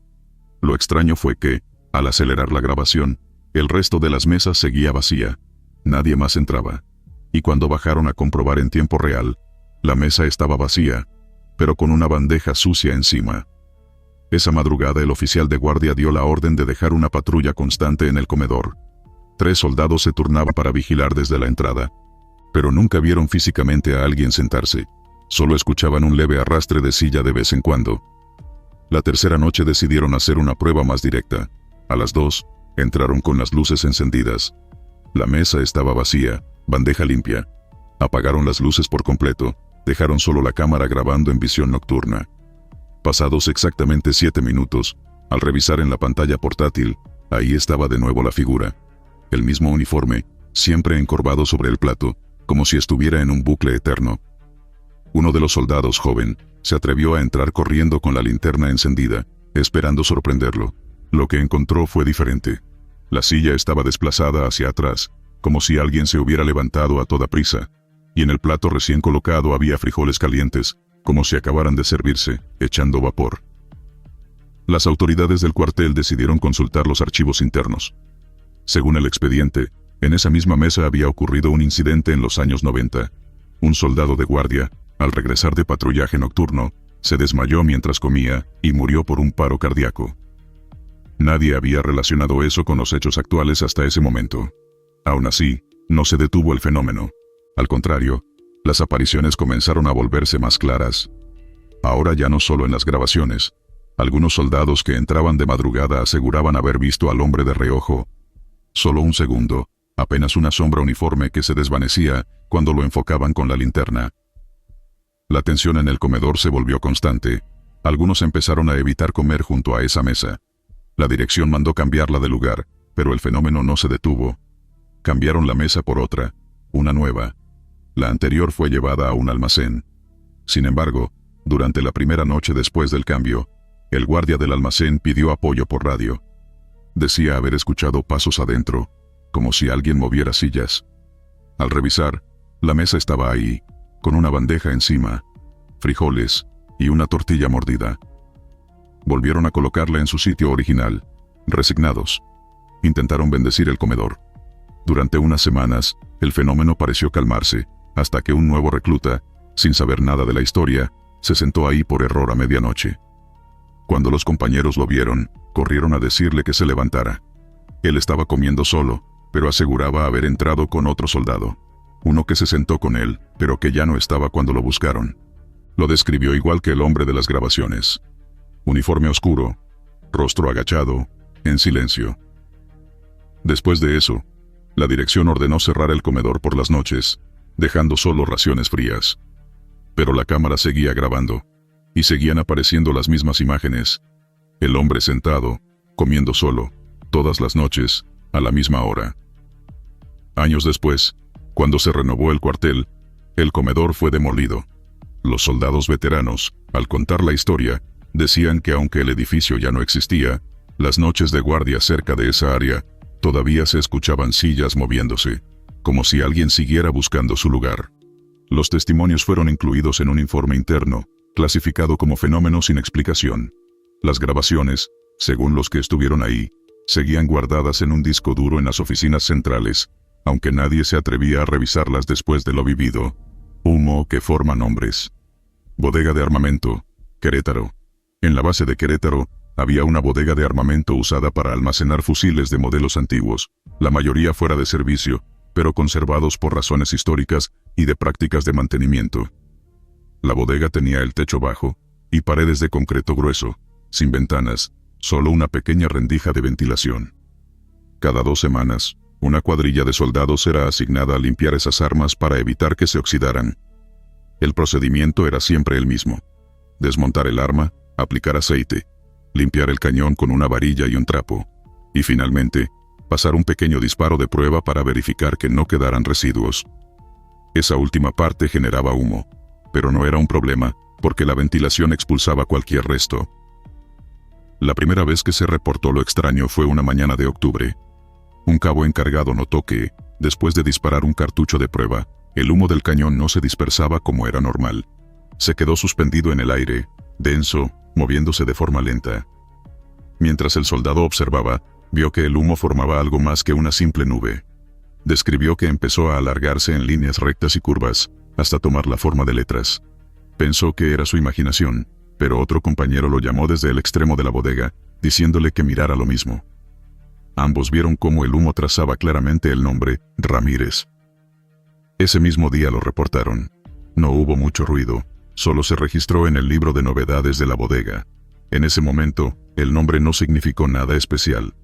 Lo extraño fue que, al acelerar la grabación, el resto de las mesas seguía vacía. Nadie más entraba. Y cuando bajaron a comprobar en tiempo real, la mesa estaba vacía, pero con una bandeja sucia encima. Esa madrugada el oficial de guardia dio la orden de dejar una patrulla constante en el comedor. 3 soldados se turnaban para vigilar desde la entrada, pero nunca vieron físicamente a alguien sentarse. Solo escuchaban un leve arrastre de silla de vez en cuando. La tercera noche decidieron hacer una prueba más directa. A las 2, entraron con las luces encendidas. La mesa estaba vacía, bandeja limpia. Apagaron las luces por completo, dejaron solo la cámara grabando en visión nocturna. Pasados exactamente 7 minutos, al revisar en la pantalla portátil, ahí estaba de nuevo la figura. El mismo uniforme, siempre encorvado sobre el plato, como si estuviera en un bucle eterno. Uno de los soldados, joven, se atrevió a entrar corriendo con la linterna encendida, esperando sorprenderlo. Lo que encontró fue diferente. La silla estaba desplazada hacia atrás, como si alguien se hubiera levantado a toda prisa, y en el plato recién colocado había frijoles calientes, como si acabaran de servirse, echando vapor. Las autoridades del cuartel decidieron consultar los archivos internos. Según el expediente, En esa misma mesa había ocurrido un incidente en los años 90. Un soldado de guardia, al regresar de patrullaje nocturno, se desmayó mientras comía y murió por un paro cardíaco. Nadie había relacionado eso con los hechos actuales hasta ese momento. Aún así, no se detuvo el fenómeno. Al contrario, las apariciones comenzaron a volverse más claras. Ahora ya no solo en las grabaciones. Algunos soldados que entraban de madrugada aseguraban haber visto al hombre de reojo. Solo un segundo, apenas una sombra uniforme que se desvanecía cuando lo enfocaban con la linterna. La tensión en el comedor se volvió constante. Algunos empezaron a evitar comer junto a esa mesa. La dirección mandó cambiarla de lugar, pero el fenómeno no se detuvo. Cambiaron la mesa por otra, una nueva. La anterior fue llevada a un almacén. Sin embargo, durante la primera noche después del cambio, el guardia del almacén pidió apoyo por radio. Decía haber escuchado pasos adentro, como si alguien moviera sillas. Al revisar, la mesa estaba ahí, con una bandeja encima, frijoles y una tortilla mordida. Volvieron a colocarla en su sitio original, resignados. Intentaron bendecir el comedor. Durante unas semanas, el fenómeno pareció calmarse, hasta que un nuevo recluta, sin saber nada de la historia, se sentó ahí por error a medianoche. Cuando los compañeros lo vieron, corrieron a decirle que se levantara. Él estaba comiendo solo, pero aseguraba haber entrado con otro soldado. Uno que se sentó con él, pero que ya no estaba cuando lo buscaron. Lo describió igual que el hombre de las grabaciones. Uniforme oscuro, rostro agachado, en silencio. Después de eso, la dirección ordenó cerrar el comedor por las noches, dejando solo raciones frías. Pero la cámara seguía grabando, y seguían apareciendo las mismas imágenes. El hombre sentado, comiendo solo, todas las noches, a la misma hora. Años después, cuando se renovó el cuartel, el comedor fue demolido. Los soldados veteranos, al contar la historia, decían que aunque el edificio ya no existía, las noches de guardia cerca de esa área, todavía se escuchaban sillas moviéndose, como si alguien siguiera buscando su lugar. Los testimonios fueron incluidos en un informe interno, clasificado como fenómeno sin explicación. Las grabaciones, según los que estuvieron ahí, seguían guardadas en un disco duro en las oficinas centrales, aunque nadie se atrevía a revisarlas después de lo vivido. Humo que forma nombres. Bodega de armamento, Querétaro. En la base de Querétaro, había una bodega de armamento usada para almacenar fusiles de modelos antiguos, la mayoría fuera de servicio, pero conservados por razones históricas y de prácticas de mantenimiento. La bodega tenía el techo bajo y paredes de concreto grueso, sin ventanas, solo una pequeña rendija de ventilación. Cada 2 semanas, una cuadrilla de soldados era asignada a limpiar esas armas para evitar que se oxidaran. El procedimiento era siempre el mismo: desmontar el arma, aplicar aceite, limpiar el cañón con una varilla y un trapo, y finalmente, pasar un pequeño disparo de prueba para verificar que no quedaran residuos. Esa última parte generaba humo, pero no era un problema, porque la ventilación expulsaba cualquier resto. La primera vez que se reportó lo extraño fue una mañana de octubre. Un cabo encargado notó que, después de disparar un cartucho de prueba, el humo del cañón no se dispersaba como era normal. Se quedó suspendido en el aire, denso, moviéndose de forma lenta. Mientras el soldado observaba, vio que el humo formaba algo más que una simple nube. Describió que empezó a alargarse en líneas rectas y curvas, hasta tomar la forma de letras. Pensó que era su imaginación, pero otro compañero lo llamó desde el extremo de la bodega, diciéndole que mirara lo mismo. Ambos vieron cómo el humo trazaba claramente el nombre, Ramírez. Ese mismo día lo reportaron. No hubo mucho ruido, solo se registró en el libro de novedades de la bodega. En ese momento, el nombre no significó nada especial,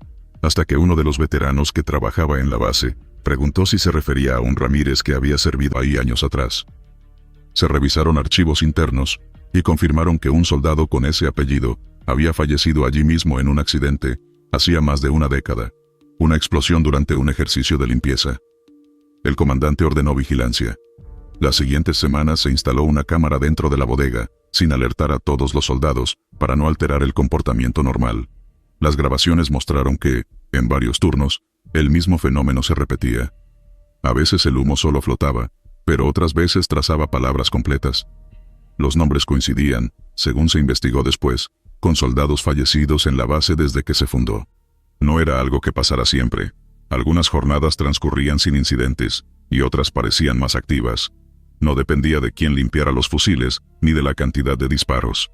hasta que uno de los veteranos que trabajaba en la base, preguntó si se refería a un Ramírez que había servido ahí años atrás. Se revisaron archivos internos, y confirmaron que un soldado con ese apellido, había fallecido allí mismo en un accidente, hacía más de una década. Una explosión durante un ejercicio de limpieza. El comandante ordenó vigilancia. Las siguientes semanas se instaló una cámara dentro de la bodega, sin alertar a todos los soldados, para no alterar el comportamiento normal. Las grabaciones mostraron que, en varios turnos, el mismo fenómeno se repetía. A veces el humo solo flotaba, pero otras veces trazaba palabras completas. Los nombres coincidían, según se investigó después, con soldados fallecidos en la base desde que se fundó. No era algo que pasara siempre. Algunas jornadas transcurrían sin incidentes, y otras parecían más activas. No dependía de quién limpiara los fusiles, ni de la cantidad de disparos.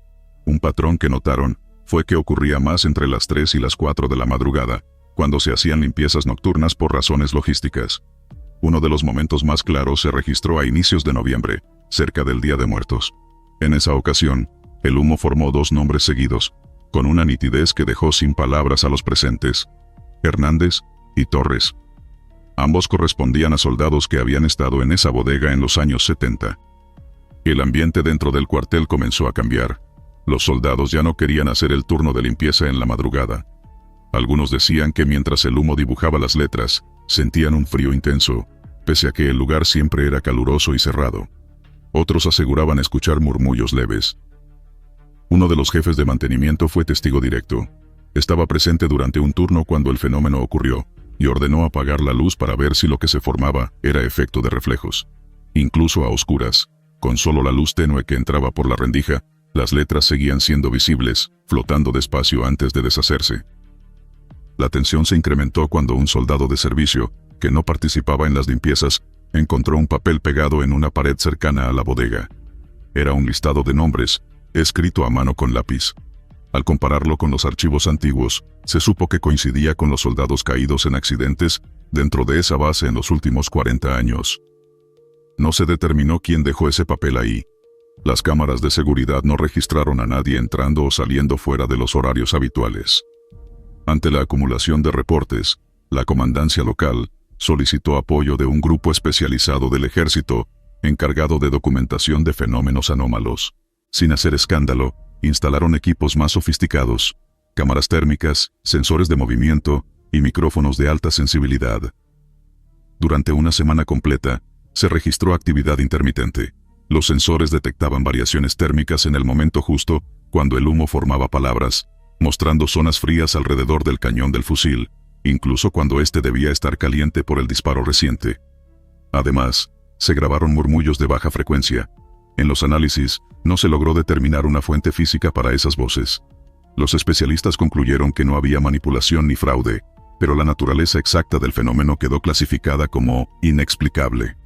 Un patrón que notaron fue que ocurría más entre las 3 y las 4 de la madrugada, cuando se hacían limpiezas nocturnas por razones logísticas. Uno de los momentos más claros se registró a inicios de noviembre, cerca del Día de Muertos. En esa ocasión, el humo formó 2 nombres seguidos, con una nitidez que dejó sin palabras a los presentes: Hernández y Torres. Ambos correspondían a soldados que habían estado en esa bodega en los años 70. El ambiente dentro del cuartel comenzó a cambiar. Los soldados ya no querían hacer el turno de limpieza en la madrugada. Algunos decían que mientras el humo dibujaba las letras, sentían un frío intenso, pese a que el lugar siempre era caluroso y cerrado. Otros aseguraban escuchar murmullos leves. Uno de los jefes de mantenimiento fue testigo directo. Estaba presente durante un turno cuando el fenómeno ocurrió, y ordenó apagar la luz para ver si lo que se formaba era efecto de reflejos. Incluso a oscuras, con solo la luz tenue que entraba por la rendija, las letras seguían siendo visibles, flotando despacio antes de deshacerse. La tensión se incrementó cuando un soldado de servicio, que no participaba en las limpiezas, encontró un papel pegado en una pared cercana a la bodega. Era un listado de nombres, escrito a mano con lápiz. Al compararlo con los archivos antiguos, se supo que coincidía con los soldados caídos en accidentes dentro de esa base en los últimos 40 años. No se determinó quién dejó ese papel ahí. Las cámaras de seguridad no registraron a nadie entrando o saliendo fuera de los horarios habituales. Ante la acumulación de reportes, la comandancia local solicitó apoyo de un grupo especializado del ejército encargado de documentación de fenómenos anómalos. Sin hacer escándalo, instalaron equipos más sofisticados, cámaras térmicas, sensores de movimiento y micrófonos de alta sensibilidad. Durante una semana completa, se registró actividad intermitente. Los sensores detectaban variaciones térmicas en el momento justo, cuando el humo formaba palabras, mostrando zonas frías alrededor del cañón del fusil, incluso cuando éste debía estar caliente por el disparo reciente. Además, se grabaron murmullos de baja frecuencia. En los análisis, no se logró determinar una fuente física para esas voces. Los especialistas concluyeron que no había manipulación ni fraude, pero la naturaleza exacta del fenómeno quedó clasificada como inexplicable.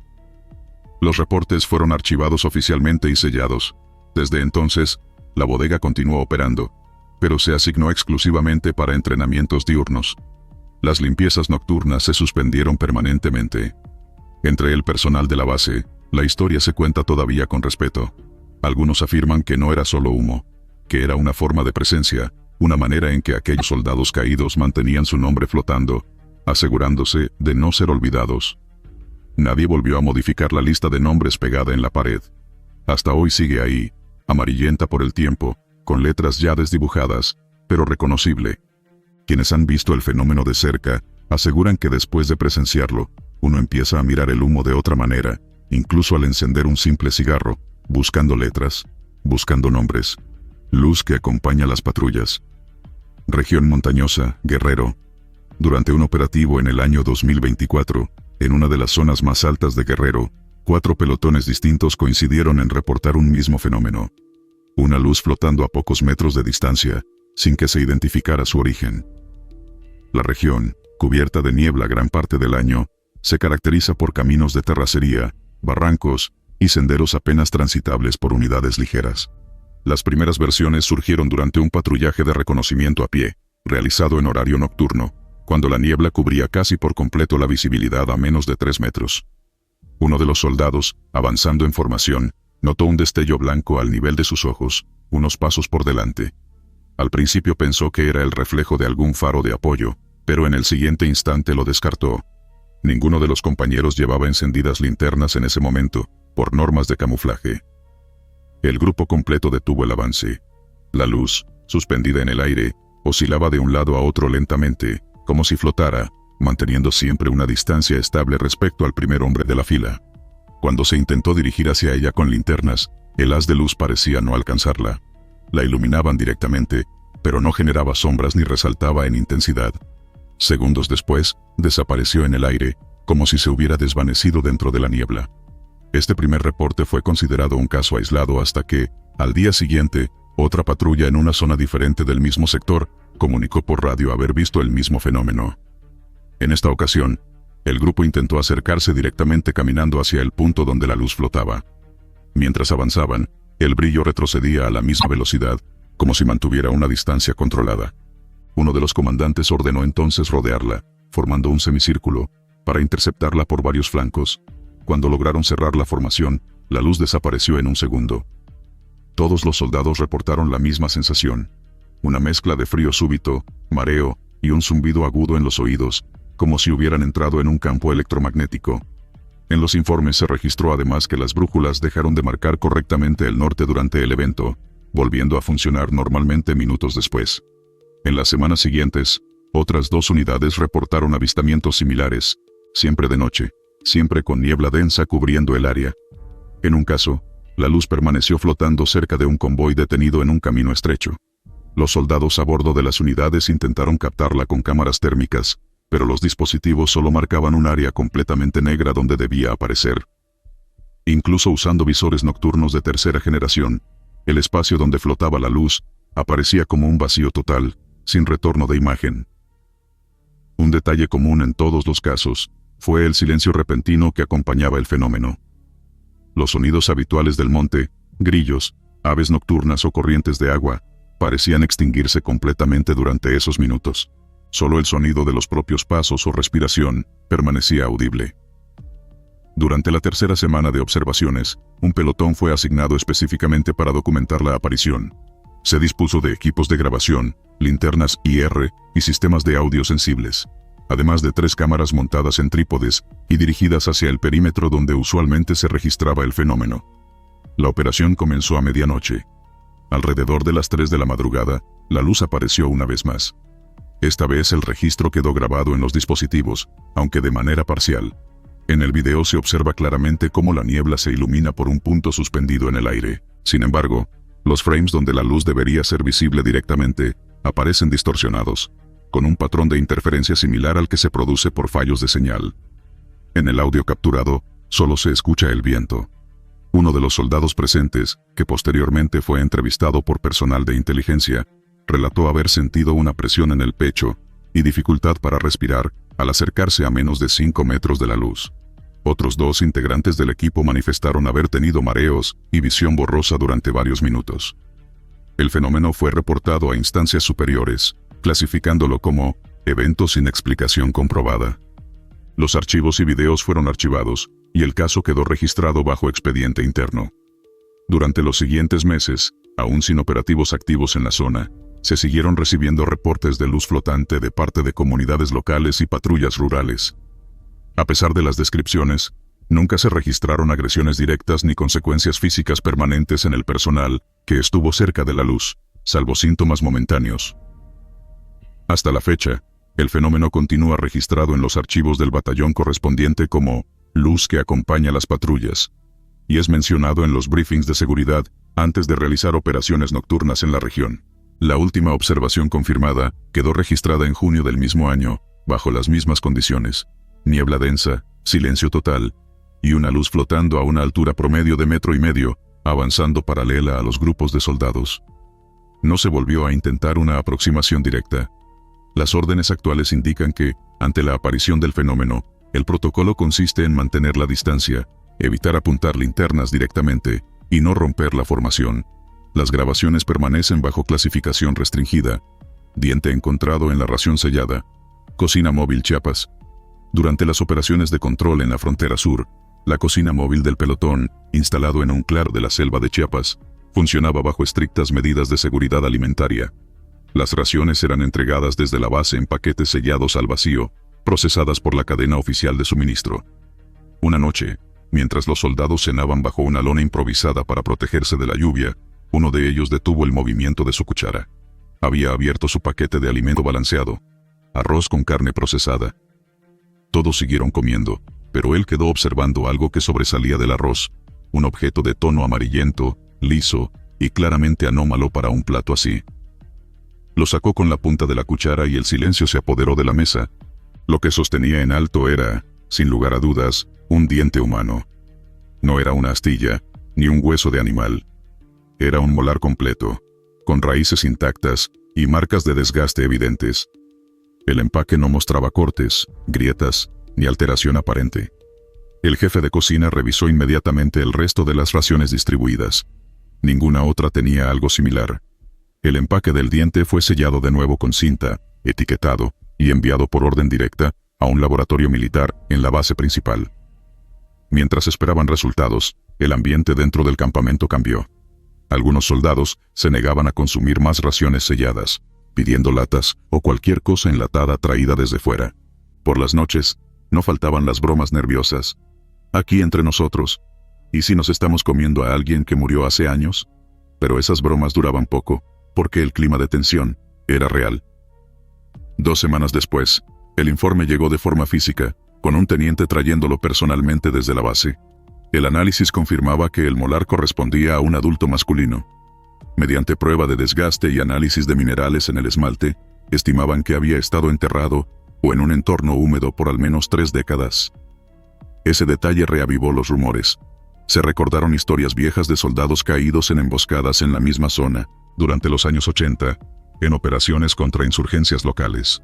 Los reportes fueron archivados oficialmente y sellados. Desde entonces, la bodega continuó operando, pero se asignó exclusivamente para entrenamientos diurnos. Las limpiezas nocturnas se suspendieron permanentemente. Entre el personal de la base, la historia se cuenta todavía con respeto. Algunos afirman que no era solo humo, que era una forma de presencia, una manera en que aquellos soldados caídos mantenían su nombre flotando, asegurándose de no ser olvidados. Nadie volvió a modificar la lista de nombres pegada en la pared. Hasta hoy sigue ahí, amarillenta por el tiempo, con letras ya desdibujadas, pero reconocible. Quienes han visto el fenómeno de cerca, aseguran que después de presenciarlo, uno empieza a mirar el humo de otra manera, incluso al encender un simple cigarro, buscando letras, buscando nombres. Luz que acompaña las patrullas. Región montañosa, Guerrero. Durante un operativo en el año 2024, en una de las zonas más altas de Guerrero, 4 pelotones distintos coincidieron en reportar un mismo fenómeno. Una luz flotando a pocos metros de distancia, sin que se identificara su origen. La región, cubierta de niebla gran parte del año, se caracteriza por caminos de terracería, barrancos y senderos apenas transitables por unidades ligeras. Las primeras versiones surgieron durante un patrullaje de reconocimiento a pie, realizado en horario nocturno, cuando la niebla cubría casi por completo la visibilidad a menos de 3 metros. Uno de los soldados, avanzando en formación, notó un destello blanco al nivel de sus ojos, unos pasos por delante. Al principio pensó que era el reflejo de algún faro de apoyo, pero en el siguiente instante lo descartó. Ninguno de los compañeros llevaba encendidas linternas en ese momento, por normas de camuflaje. El grupo completo detuvo el avance. La luz, suspendida en el aire, oscilaba de un lado a otro lentamente, como si flotara, manteniendo siempre una distancia estable respecto al primer hombre de la fila. Cuando se intentó dirigir hacia ella con linternas, el haz de luz parecía no alcanzarla. La iluminaban directamente, pero no generaba sombras ni resaltaba en intensidad. Segundos después, desapareció en el aire, como si se hubiera desvanecido dentro de la niebla. Este primer reporte fue considerado un caso aislado hasta que, al día siguiente, otra patrulla en una zona diferente del mismo sector comunicó por radio haber visto el mismo fenómeno. En esta ocasión, el grupo intentó acercarse directamente caminando hacia el punto donde la luz flotaba. Mientras avanzaban, el brillo retrocedía a la misma velocidad, como si mantuviera una distancia controlada. Uno de los comandantes ordenó entonces rodearla, formando un semicírculo, para interceptarla por varios flancos. Cuando lograron cerrar la formación, la luz desapareció en un segundo. Todos los soldados reportaron la misma sensación. Una mezcla de frío súbito, mareo, y un zumbido agudo en los oídos, como si hubieran entrado en un campo electromagnético. En los informes se registró además que las brújulas dejaron de marcar correctamente el norte durante el evento, volviendo a funcionar normalmente minutos después. En las semanas siguientes, otras 2 unidades reportaron avistamientos similares, siempre de noche, siempre con niebla densa cubriendo el área. En un caso, la luz permaneció flotando cerca de un convoy detenido en un camino estrecho. Los soldados a bordo de las unidades intentaron captarla con cámaras térmicas, pero los dispositivos solo marcaban un área completamente negra donde debía aparecer. Incluso usando visores nocturnos de tercera generación, el espacio donde flotaba la luz aparecía como un vacío total, sin retorno de imagen. Un detalle común en todos los casos fue el silencio repentino que acompañaba el fenómeno. Los sonidos habituales del monte, grillos, aves nocturnas o corrientes de agua, parecían extinguirse completamente durante esos minutos. Solo el sonido de los propios pasos o respiración permanecía audible. Durante la tercera semana de observaciones, un pelotón fue asignado específicamente para documentar la aparición. Se dispuso de equipos de grabación, linternas IR y sistemas de audio sensibles, además de 3 cámaras montadas en trípodes y dirigidas hacia el perímetro donde usualmente se registraba el fenómeno. La operación comenzó a medianoche. Alrededor de las 3 de la madrugada, la luz apareció una vez más. Esta vez el registro quedó grabado en los dispositivos, aunque de manera parcial. En el video se observa claramente cómo la niebla se ilumina por un punto suspendido en el aire. Sin embargo, los frames donde la luz debería ser visible directamente, aparecen distorsionados, con un patrón de interferencia similar al que se produce por fallos de señal. En el audio capturado, solo se escucha el viento. Uno de los soldados presentes, que posteriormente fue entrevistado por personal de inteligencia, relató haber sentido una presión en el pecho y dificultad para respirar al acercarse a menos de 5 metros de la luz. Otros 2 integrantes del equipo manifestaron haber tenido mareos y visión borrosa durante varios minutos. El fenómeno fue reportado a instancias superiores, clasificándolo como evento sin explicación comprobada. Los archivos y videos fueron archivados, y el caso quedó registrado bajo expediente interno. Durante los siguientes meses, aún sin operativos activos en la zona, se siguieron recibiendo reportes de luz flotante de parte de comunidades locales y patrullas rurales. A pesar de las descripciones, nunca se registraron agresiones directas ni consecuencias físicas permanentes en el personal que estuvo cerca de la luz, salvo síntomas momentáneos. Hasta la fecha, el fenómeno continúa registrado en los archivos del batallón correspondiente como luz que acompaña las patrullas, y es mencionado en los briefings de seguridad antes de realizar operaciones nocturnas en la región. La última observación confirmada quedó registrada en junio del mismo año, bajo las mismas condiciones: niebla densa, silencio total, y una luz flotando a una altura promedio de 1,5 metros, avanzando paralela a los grupos de soldados. No se volvió a intentar una aproximación directa. Las órdenes actuales indican que, ante la aparición del fenómeno, el protocolo consiste en mantener la distancia, evitar apuntar linternas directamente, y no romper la formación. Las grabaciones permanecen bajo clasificación restringida. Diente encontrado en la ración sellada. Cocina móvil Chiapas. Durante las operaciones de control en la frontera sur, la cocina móvil del pelotón, instalado en un claro de la selva de Chiapas, funcionaba bajo estrictas medidas de seguridad alimentaria. Las raciones eran entregadas desde la base en paquetes sellados al vacío, procesadas por la cadena oficial de suministro. Una noche, mientras los soldados cenaban bajo una lona improvisada para protegerse de la lluvia, uno de ellos detuvo el movimiento de su cuchara. Había abierto su paquete de alimento balanceado, arroz con carne procesada. Todos siguieron comiendo, pero él quedó observando algo que sobresalía del arroz, un objeto de tono amarillento, liso y claramente anómalo para un plato así. Lo sacó con la punta de la cuchara y el silencio se apoderó de la mesa. Lo que sostenía en alto era, sin lugar a dudas, un diente humano. No era una astilla, ni un hueso de animal. Era un molar completo, con raíces intactas y marcas de desgaste evidentes. El empaque no mostraba cortes, grietas, ni alteración aparente. El jefe de cocina revisó inmediatamente el resto de las raciones distribuidas. Ninguna otra tenía algo similar. El empaque del diente fue sellado de nuevo con cinta, etiquetado y enviado por orden directa a un laboratorio militar en la base principal. Mientras esperaban resultados, el ambiente dentro del campamento cambió. Algunos soldados se negaban a consumir más raciones selladas, pidiendo latas o cualquier cosa enlatada traída desde fuera. Por las noches, no faltaban las bromas nerviosas. Aquí entre nosotros, ¿y si nos estamos comiendo a alguien que murió hace años? Pero esas bromas duraban poco, porque el clima de tensión era real. 2 semanas después, el informe llegó de forma física, con un teniente trayéndolo personalmente desde la base. El análisis confirmaba que el molar correspondía a un adulto masculino. Mediante prueba de desgaste y análisis de minerales en el esmalte, estimaban que había estado enterrado o en un entorno húmedo por al menos 3 décadas. Ese detalle reavivó los rumores. Se recordaron historias viejas de soldados caídos en emboscadas en la misma zona, durante los años 80, en operaciones contra insurgencias locales.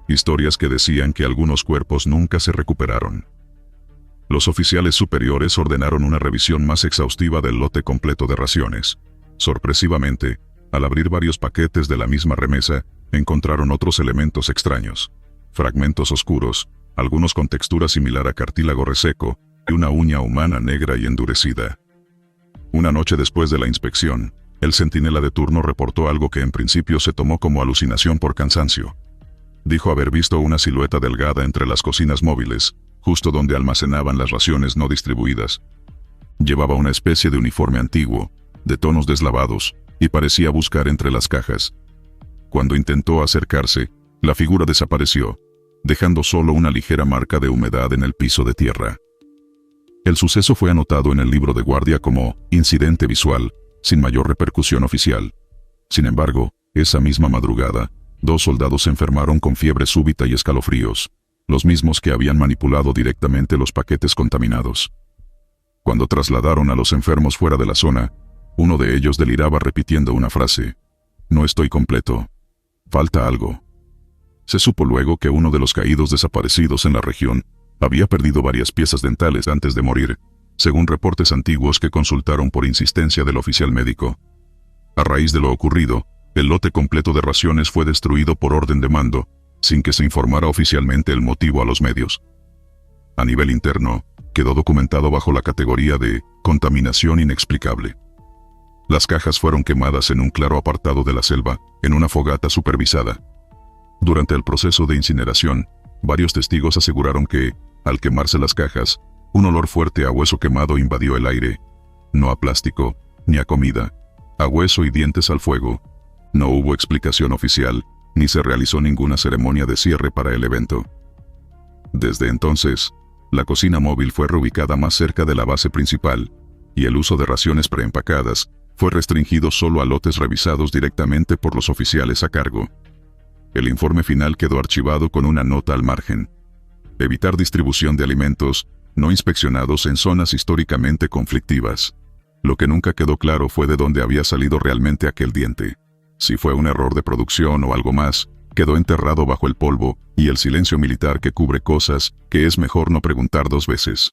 Historias que decían que algunos cuerpos nunca se recuperaron. Los oficiales superiores ordenaron una revisión más exhaustiva del lote completo de raciones. Sorpresivamente, al abrir varios paquetes de la misma remesa, encontraron otros elementos extraños. Fragmentos oscuros, algunos con textura similar a cartílago reseco, y una uña humana negra y endurecida. Una noche después de la inspección, el centinela de turno reportó algo que en principio se tomó como alucinación por cansancio. Dijo haber visto una silueta delgada entre las cocinas móviles, justo donde almacenaban las raciones no distribuidas. Llevaba una especie de uniforme antiguo, de tonos deslavados, y parecía buscar entre las cajas. Cuando intentó acercarse, la figura desapareció, dejando solo una ligera marca de humedad en el piso de tierra. El suceso fue anotado en el libro de guardia como incidente visual, sin mayor repercusión oficial. Sin embargo, esa misma madrugada, 2 soldados se enfermaron con fiebre súbita y escalofríos, los mismos que habían manipulado directamente los paquetes contaminados. Cuando trasladaron a los enfermos fuera de la zona, uno de ellos deliraba repitiendo una frase: "No estoy completo. Falta algo". Se supo luego que uno de los caídos desaparecidos en la región había perdido varias piezas dentales antes de morir, según reportes antiguos que consultaron por insistencia del oficial médico. A raíz de lo ocurrido, el lote completo de raciones fue destruido por orden de mando, sin que se informara oficialmente el motivo a los medios. A nivel interno, quedó documentado bajo la categoría de contaminación inexplicable. Las cajas fueron quemadas en un claro apartado de la selva, en una fogata supervisada. Durante el proceso de incineración, varios testigos aseguraron que, al quemarse las cajas, un olor fuerte a hueso quemado invadió el aire. No a plástico, ni a comida, a hueso y dientes al fuego. No hubo explicación oficial, ni se realizó ninguna ceremonia de cierre para el evento. Desde entonces, la cocina móvil fue reubicada más cerca de la base principal, y el uso de raciones preempacadas fue restringido solo a lotes revisados directamente por los oficiales a cargo. El informe final quedó archivado con una nota al margen: evitar distribución de alimentos no inspeccionados en zonas históricamente conflictivas. Lo que nunca quedó claro fue de dónde había salido realmente aquel diente. Si fue un error de producción o algo más, quedó enterrado bajo el polvo y el silencio militar que cubre cosas que es mejor no preguntar 2 veces.